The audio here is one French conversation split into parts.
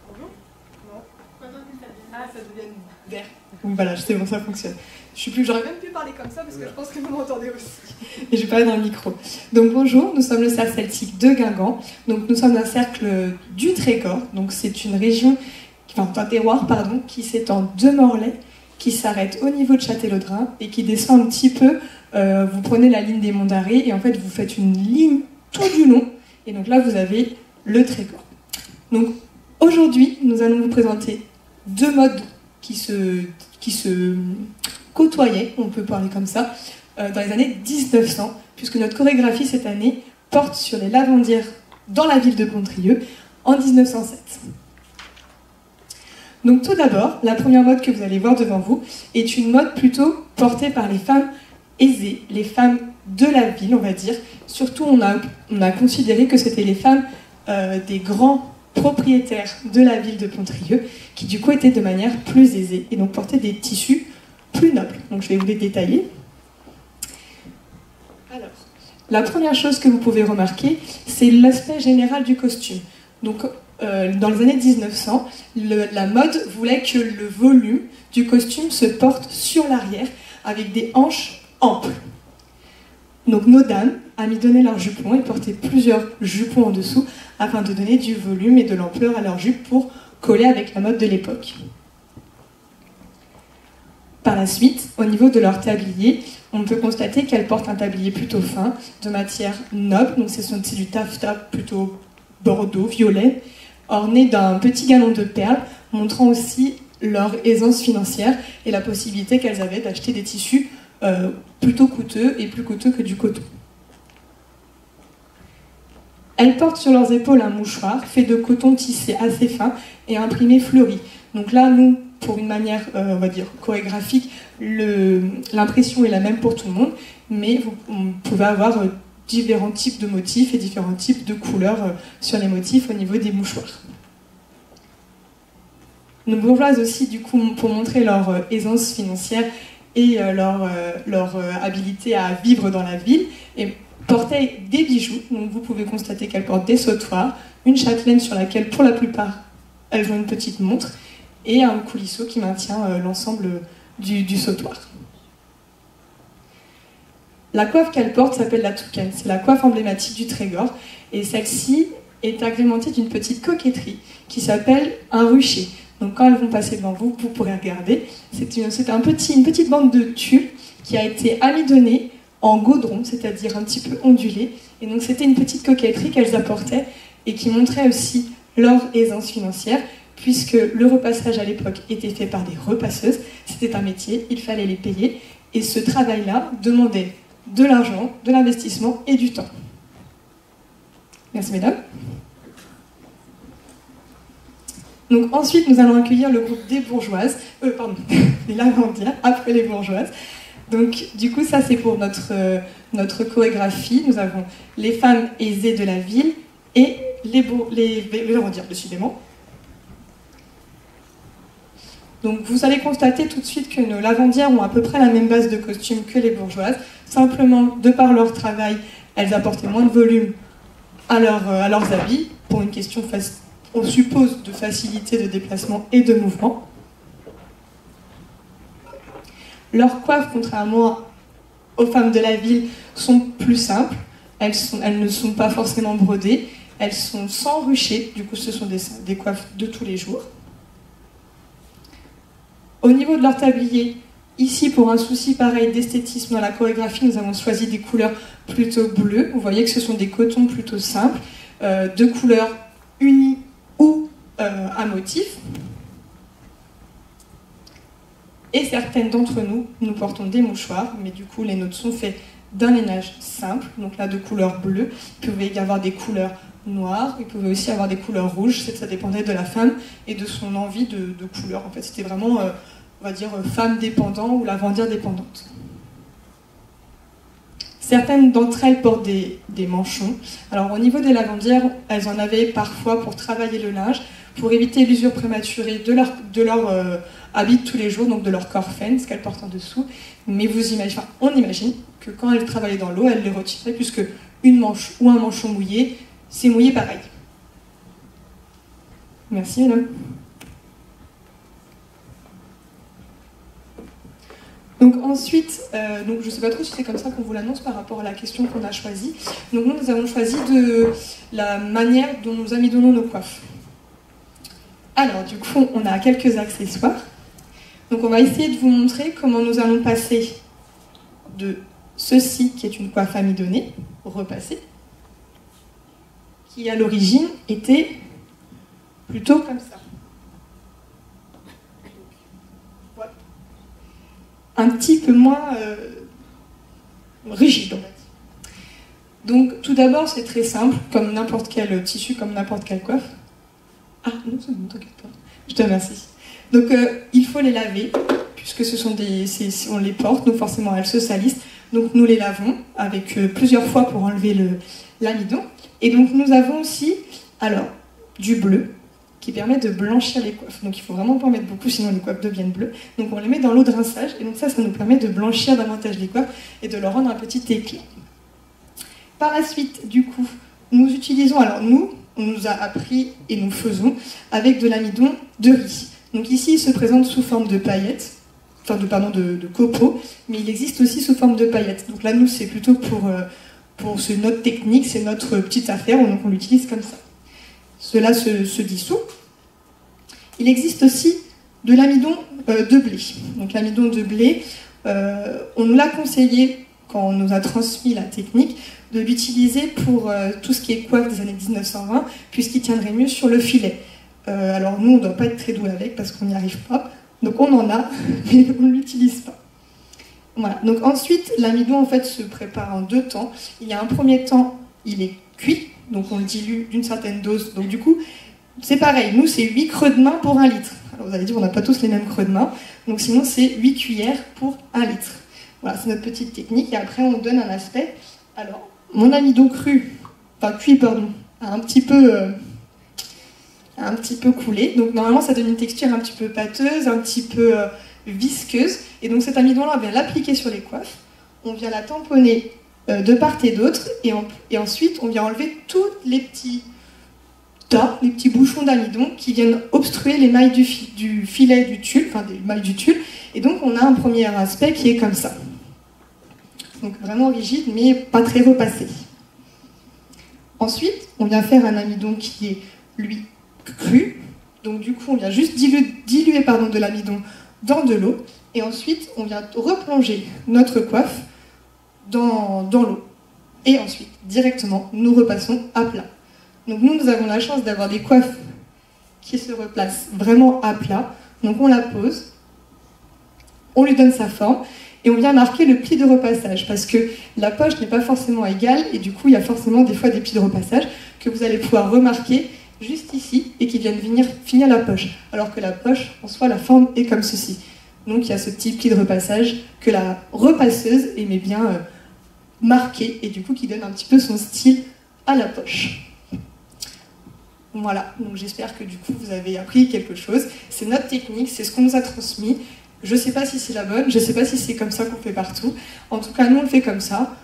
Bonjour. Non. Ah, ça devient vert. Donc voilà, c'est bon, ça fonctionne. J'aurais même pu parler comme ça parce que je pense que vous m'entendez aussi. Et je vais parler dans le micro. Donc bonjour, nous sommes le cercle celtique de Guingamp. Donc nous sommes un cercle du Trégor. Donc c'est une région, enfin un terroir pardon, qui s'étend de Morlaix, qui s'arrête au niveau de Châtellerault et qui descend un petit peu. Vous prenez la ligne des Monts d'Arrée et en fait vous faites une ligne tout du long. Et donc là vous avez le Trégor. Donc aujourd'hui nous allons vous présenter deux modes qui se côtoyaient, on peut parler comme ça, dans les années 1900, puisque notre chorégraphie cette année porte sur les lavandières dans la ville de Pontrieux en 1907. Donc tout d'abord, la première mode que vous allez voir devant vous est une mode plutôt portée par les femmes aisées, les femmes de la ville, on va dire. Surtout, on a considéré que c'était les femmes des grands propriétaires de la ville de Pontrieux, qui du coup étaient de manière plus aisée, et donc portaient des tissus plus nobles. Donc je vais vous les détailler. Alors, la première chose que vous pouvez remarquer, c'est l'aspect général du costume. Donc dans les années 1900, la mode voulait que le volume du costume se porte sur l'arrière, avec des hanches amples. Donc nos dames, à m'y donner leurs jupons, et portaient plusieurs jupons en dessous, afin de donner du volume et de l'ampleur à leurs jupes pour coller avec la mode de l'époque. Par la suite, au niveau de leur tablier, on peut constater qu'elles portent un tablier plutôt fin, de matière noble, donc c'est du taffetas plutôt bordeaux, violet, orné d'un petit galon de perles, montrant aussi leur aisance financière et la possibilité qu'elles avaient d'acheter des tissus plutôt coûteux et plus coûteux que du coton. Elles portent sur leurs épaules un mouchoir fait de coton tissé assez fin et imprimé fleuri. Donc là, nous, pour une manière, on va dire, chorégraphique, l'impression est la même pour tout le monde, mais vous pouvez avoir différents types de motifs et différents types de couleurs sur les motifs au niveau des mouchoirs. Nos bourgeoises aussi, du coup, pour montrer leur aisance financière et leur habilité à vivre dans la ville, et portaient des bijoux. Donc vous pouvez constater qu'elles portent des sautoirs, une châtelaine sur laquelle, pour la plupart, elles ont une petite montre, et un coulisseau qui maintient l'ensemble du sautoir. La coiffe qu'elles portent s'appelle la toucane. C'est la coiffe emblématique du Trégor, et celle-ci est agrémentée d'une petite coquetterie qui s'appelle un rucher. Donc quand elles vont passer devant vous, vous pourrez regarder. C'est une petite bande de tulle qui a été amidonnée en gaudron, c'est-à-dire un petit peu ondulée. Et donc c'était une petite coquetterie qu'elles apportaient et qui montrait aussi leur aisance financière, puisque le repassage à l'époque était fait par des repasseuses. C'était un métier, il fallait les payer. Et ce travail-là demandait de l'argent, de l'investissement et du temps. Merci mesdames. Donc ensuite, nous allons accueillir le groupe des bourgeoises, des lavandières, après les bourgeoises. Donc du coup, ça c'est pour notre chorégraphie. Nous avons les femmes aisées de la ville et les lavandières, décidément. Donc vous allez constater tout de suite que nos lavandières ont à peu près la même base de costume que les bourgeoises. Simplement, de par leur travail, elles apportaient moins de volume à leurs habits, pour une question, on suppose, de facilité de déplacement et de mouvement. Leurs coiffes, contrairement aux femmes de la ville, sont plus simples. Elles ne sont pas forcément brodées. Elles sont sans rucher. Du coup, ce sont des coiffes de tous les jours. Au niveau de leur tablier, ici, pour un souci pareil d'esthétisme dans la chorégraphie, nous avons choisi des couleurs plutôt bleues. Vous voyez que ce sont des cotons plutôt simples, de couleurs unies ou à motif. Et certaines d'entre nous, nous portons des mouchoirs, mais du coup les nôtres sont faits d'un lainage simple, donc là de couleur bleue. Il pouvait y avoir des couleurs noires, il pouvait aussi avoir des couleurs rouges, ça dépendait de la femme et de son envie de couleur. En fait, c'était vraiment, on va dire, femme dépendante ou lavandière dépendante. Certaines d'entre elles portent des manchons. Alors au niveau des lavandières, elles en avaient parfois pour travailler le linge, pour éviter l'usure prématurée de leur habit de tous les jours, donc de leur corphène, ce qu'elles portent en dessous. Mais on imagine que quand elles travaillaient dans l'eau, elles les retiraient, puisque une manche ou un manchon mouillé, c'est mouillé pareil. Merci, madame. Donc ensuite, donc je ne sais pas trop si c'est comme ça qu'on vous l'annonce par rapport à la question qu'on a choisie. Donc nous avons choisi de la manière dont nous amidonnons nos coiffes. Alors du coup, on a quelques accessoires. Donc on va essayer de vous montrer comment nous allons passer de ceci, qui est une coiffe amidonnée, repassée, qui à l'origine était plutôt comme ça. Un petit peu moins rigide, en fait. Donc, tout d'abord, c'est très simple, comme n'importe quel tissu, comme n'importe quelle coiffe. Ah, non, c'est bon, t'inquiète pas. Je te remercie. Donc, il faut les laver, puisque ce sont on les porte, donc forcément, elles se salissent. Donc, nous les lavons avec plusieurs fois pour enlever l'amidon. Et donc, nous avons aussi, alors, du bleu, qui permet de blanchir les coiffes. Donc il faut vraiment pas en mettre beaucoup, sinon les coiffes deviennent bleues. Donc on les met dans l'eau de rinçage, et donc ça nous permet de blanchir davantage les coiffes et de leur rendre un petit éclat. Par la suite, du coup, nous utilisons, alors nous, on nous a appris et nous faisons avec de l'amidon de riz. Donc ici, il se présente sous forme de paillettes, enfin de copeaux, mais il existe aussi sous forme de paillettes. Donc là, nous, c'est plutôt c'est notre technique, c'est notre petite affaire, donc on l'utilise comme ça. Cela se dissout. Il existe aussi de l'amidon de blé. Donc l'amidon de blé, on nous l'a conseillé quand on nous a transmis la technique de l'utiliser pour tout ce qui est coiffe des années 1920, puisqu'il tiendrait mieux sur le filet. Alors nous, on ne doit pas être très doué avec parce qu'on n'y arrive pas. Donc on en a, mais on ne l'utilise pas. Voilà. Donc ensuite, l'amidon en fait se prépare en 2 temps. Il y a un premier temps, il est cuit. Donc on le dilue d'une certaine dose. Donc du coup, c'est pareil. Nous, c'est 8 creux de main pour 1 litre. Alors vous allez dire, on n'a pas tous les mêmes creux de main. Donc sinon, c'est 8 cuillères pour 1 litre. Voilà, c'est notre petite technique. Et après, on donne un aspect. Alors, mon amidon cuit, a un petit peu coulé. Donc normalement, ça donne une texture un petit peu pâteuse, un petit peu visqueuse. Et donc cet amidon-là, on vient l'appliquer sur les coiffes. On vient la tamponner de part et d'autre, et ensuite on vient enlever tous les petits tas, les petits bouchons d'amidon qui viennent obstruer les mailles du filet du tulle, enfin des mailles du tulle, et donc on a un premier aspect qui est comme ça. Donc vraiment rigide, mais pas très repassé. Ensuite, on vient faire un amidon qui est, lui, cru, donc du coup on vient juste diluer de l'amidon dans de l'eau, et ensuite on vient replonger notre coiffe dans l'eau. Et ensuite, directement, nous repassons à plat. Donc nous avons la chance d'avoir des coiffes qui se replacent vraiment à plat. Donc on la pose, on lui donne sa forme, et on vient marquer le pli de repassage, parce que la poche n'est pas forcément égale, et du coup, il y a forcément des fois des plis de repassage que vous allez pouvoir remarquer juste ici, et qui viennent venir finir la poche. Alors que la poche, en soi, la forme est comme ceci. Donc il y a ce petit pli de repassage que la repasseuse aimait bien marqué, et du coup qui donne un petit peu son style à la poche. Voilà, donc j'espère que du coup vous avez appris quelque chose. C'est notre technique, c'est ce qu'on nous a transmis. Je ne sais pas si c'est la bonne, je ne sais pas si c'est comme ça qu'on fait partout. En tout cas, nous on le fait comme ça.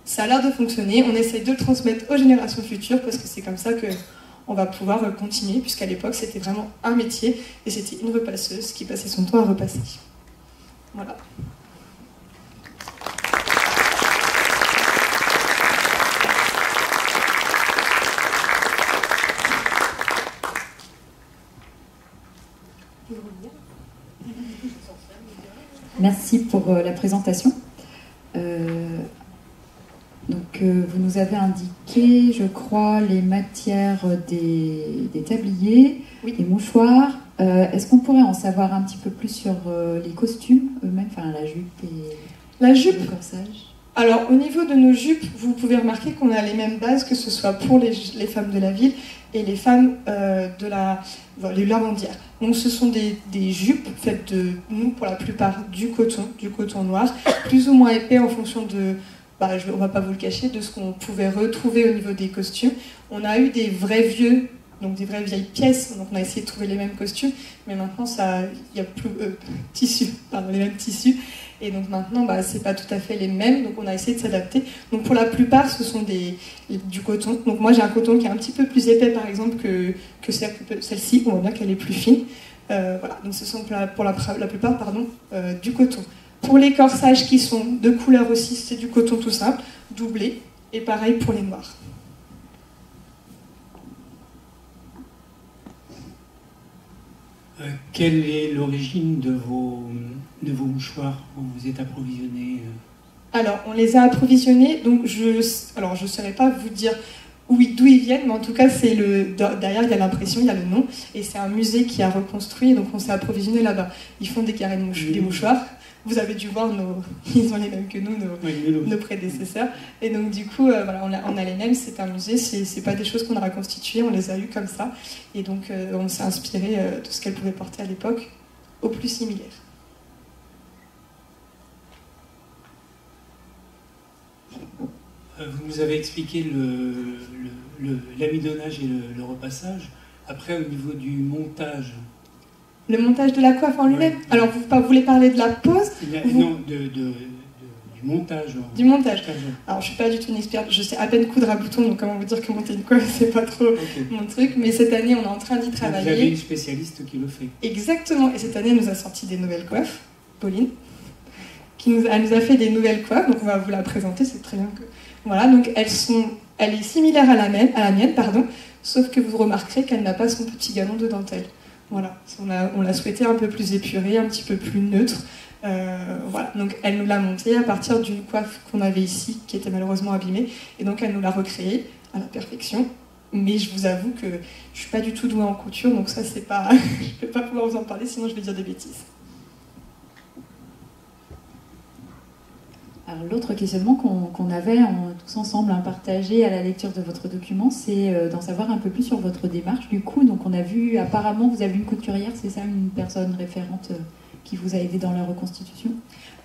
Ça a l'air de fonctionner. On essaye de le transmettre aux générations futures parce que c'est comme ça qu'on va pouvoir continuer, puisqu'à l'époque c'était vraiment un métier et c'était une repasseuse qui passait son temps à repasser. Voilà. Merci pour la présentation. Vous nous avez indiqué, je crois, les matières des tabliers, oui, des mouchoirs. Est-ce qu'on pourrait en savoir un petit peu plus sur les costumes eux-mêmes, enfin la jupe et le corsage? Alors, au niveau de nos jupes, vous pouvez remarquer qu'on a les mêmes bases, que ce soit pour les femmes de la ville et les femmes de lavandières. Donc, ce sont des jupes faites de, nous, pour la plupart, du coton noir, plus ou moins épais en fonction de, on ne va pas vous le cacher, de ce qu'on pouvait retrouver au niveau des costumes. On a eu des vrais vieux donc des vraies vieilles pièces. Donc on a essayé de trouver les mêmes costumes, mais maintenant il n'y a plus les mêmes tissus. Et donc maintenant, c'est pas tout à fait les mêmes, donc on a essayé de s'adapter. Donc pour la plupart, ce sont du coton. Donc moi j'ai un coton qui est un petit peu plus épais par exemple que celle-ci, on voit bien qu'elle est plus fine. Voilà, donc ce sont pour la plupart du coton. Pour les corsages qui sont de couleur aussi, c'est du coton tout simple, doublé, et pareil pour les noirs. Quelle est l'origine de vos mouchoirs où vous êtes approvisionnés? Alors, on les a approvisionnés, donc je ne saurais pas vous dire d'où ils viennent, mais en tout cas, derrière, il y a l'impression, il y a le nom, et c'est un musée qui a reconstruit, donc on s'est approvisionné là-bas. Ils font des carrés des mouchoirs. Vous avez dû voir, ils ont les mêmes que nous, nos prédécesseurs. Et donc du coup, voilà, on a les mêmes, c'est un musée, c'est pas des choses qu'on a reconstituées, on les a eues comme ça. Et donc on s'est inspiré de ce qu'elles pouvaient porter à l'époque, au plus similaire. Vous nous avez expliqué l'amidonnage et le repassage. Après, au niveau du montage... Le montage de la coiffe en lui-même. Ouais. Alors, vous voulez parler de la pose? Non, du montage. Du montage. Alors, je suis pas du tout une experte. Je sais à peine coudre à bouton, donc comment vous dire que monter une coiffe, c'est pas trop mon truc. Mais cette année, on est en train d'y travailler. Vous avez une spécialiste qui le fait. Exactement. Et cette année, elle nous a sorti des nouvelles coiffes. Pauline, elle nous a fait des nouvelles coiffes. Donc, on va vous la présenter. C'est très bien que... Voilà. Donc, elle est similaire à la mienne, sauf que vous remarquerez qu'elle n'a pas son petit galon de dentelle. Voilà, on l'a souhaité un peu plus épuré, un petit peu plus neutre. Voilà, donc elle nous l'a monté à partir d'une coiffe qu'on avait ici, qui était malheureusement abîmée, et donc elle nous l'a recréée à la perfection. Mais je vous avoue que je suis pas du tout douée en couture, donc ça c'est pas, je vais pas pouvoir vous en parler, sinon je vais dire des bêtises. Alors l'autre questionnement qu'on avait tous ensemble partagé à la lecture de votre document, c'est d'en savoir un peu plus sur votre démarche du coup. Donc on a vu, apparemment vous avez une couturière, c'est ça, une personne référente qui vous a aidé dans la reconstitution?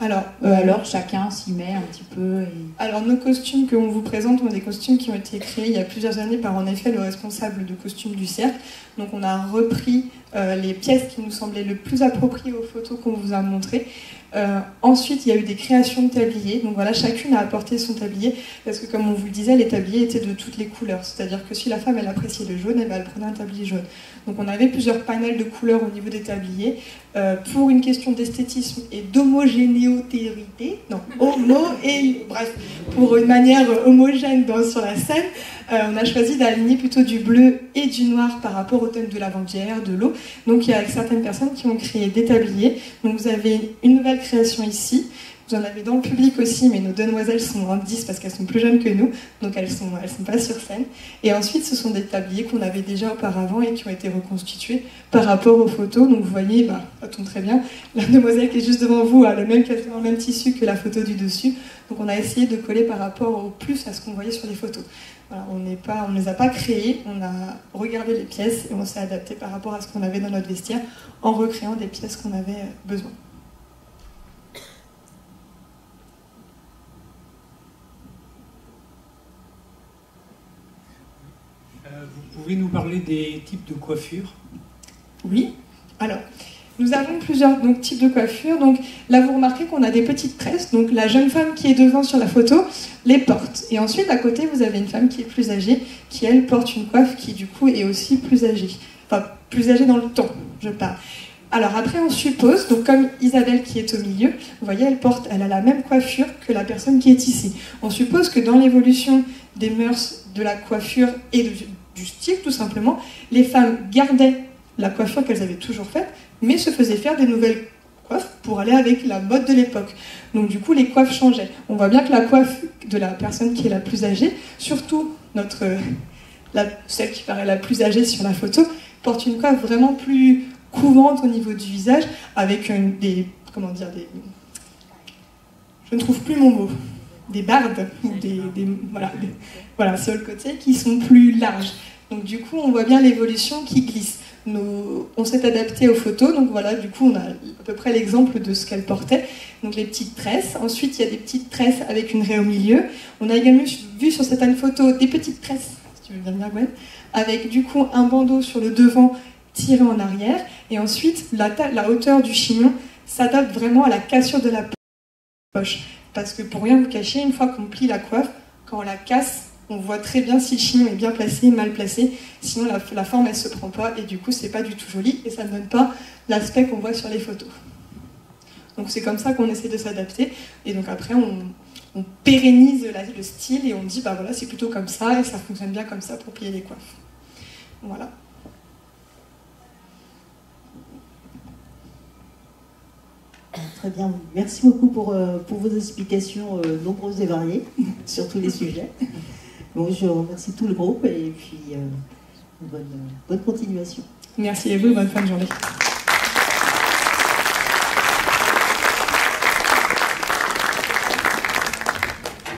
Alors chacun s'y met un petit peu. Alors nos costumes que l'on vous présente sont des costumes qui ont été créés il y a plusieurs années par en effet le responsable de costume du cercle. Donc on a repris les pièces qui nous semblaient le plus appropriées aux photos qu'on vous a montrées. Ensuite, il y a eu des créations de tabliers. Donc voilà, chacune a apporté son tablier parce que comme on vous le disait, les tabliers étaient de toutes les couleurs. C'est-à-dire que si la femme elle appréciait le jaune, elle prenait un tablier jaune. Donc on avait plusieurs panels de couleurs au niveau des tabliers pour une question d'esthétisme et d'homogénéité. Bref, pour une manière homogène sur la scène, on a choisi d'aligner plutôt du bleu et du noir par rapport au thème de la bandière, de l'eau. Donc il y a certaines personnes qui ont créé des tabliers. Donc vous avez une nouvelle création ici. Vous en avez dans le public aussi, mais nos demoiselles sont en 10 parce qu'elles sont plus jeunes que nous, donc elles sont pas sur scène. Et ensuite, ce sont des tabliers qu'on avait déjà auparavant et qui ont été reconstitués par rapport aux photos. Donc vous voyez, ça tombe très bien, la demoiselle qui est juste devant vous a le même tissu que la photo du dessus. Donc on a essayé de coller par rapport au plus à ce qu'on voyait sur les photos. Voilà, on ne les a pas créés, on a regardé les pièces et on s'est adapté par rapport à ce qu'on avait dans notre vestiaire en recréant des pièces qu'on avait besoin. Vous pouvez nous parler des types de coiffures? Oui. Alors, nous avons plusieurs types de coiffures. Donc là, vous remarquez qu'on a des petites tresses. Donc la jeune femme qui est devant sur la photo les porte. Et ensuite, à côté, vous avez une femme qui est plus âgée, qui, elle, porte une coiffe qui, du coup, est aussi plus âgée. Enfin, plus âgée dans le temps, je parle. Alors après, on suppose, donc comme Isabelle qui est au milieu, vous voyez, elle a la même coiffure que la personne qui est ici. On suppose que dans l'évolution des mœurs, de la coiffure et du style, tout simplement, les femmes gardaient la coiffure qu'elles avaient toujours faite, mais se faisaient faire des nouvelles coiffes pour aller avec la mode de l'époque. Donc du coup, les coiffes changeaient. On voit bien que la coiffe de la personne qui est la plus âgée, surtout celle qui paraît la plus âgée sur la photo, porte une coiffe vraiment plus couvante au niveau du visage, avec je ne trouve plus mon mot, des bardes, voilà, sur le côté, qui sont plus larges. Donc du coup, on voit bien l'évolution qui glisse. On s'est adapté aux photos, donc voilà, du coup, on a à peu près l'exemple de ce qu'elle portait. Donc les petites tresses. Ensuite, il y a des petites tresses avec une raie au milieu. On a également vu sur certaines photos des petites tresses, si tu veux bien dire, Gwen, avec du coup un bandeau sur le devant tiré en arrière, et ensuite la hauteur du chignon s'adapte vraiment à la cassure de la poche. Parce que pour rien vous cacher, une fois qu'on plie la coiffe, quand on la casse, on voit très bien si le chignon est bien placé, mal placé, sinon la forme elle se prend pas, et du coup c'est pas du tout joli, et ça ne donne pas l'aspect qu'on voit sur les photos. Donc c'est comme ça qu'on essaie de s'adapter, et donc après on pérennise le style, et on dit bah voilà c'est plutôt comme ça, et ça fonctionne bien comme ça pour plier les coiffes. Voilà. Très bien, merci beaucoup pour vos explications nombreuses et variées sur tous les sujets. Bon, je remercie tout le groupe et puis bonne continuation. Merci à vous, bonne fin de journée.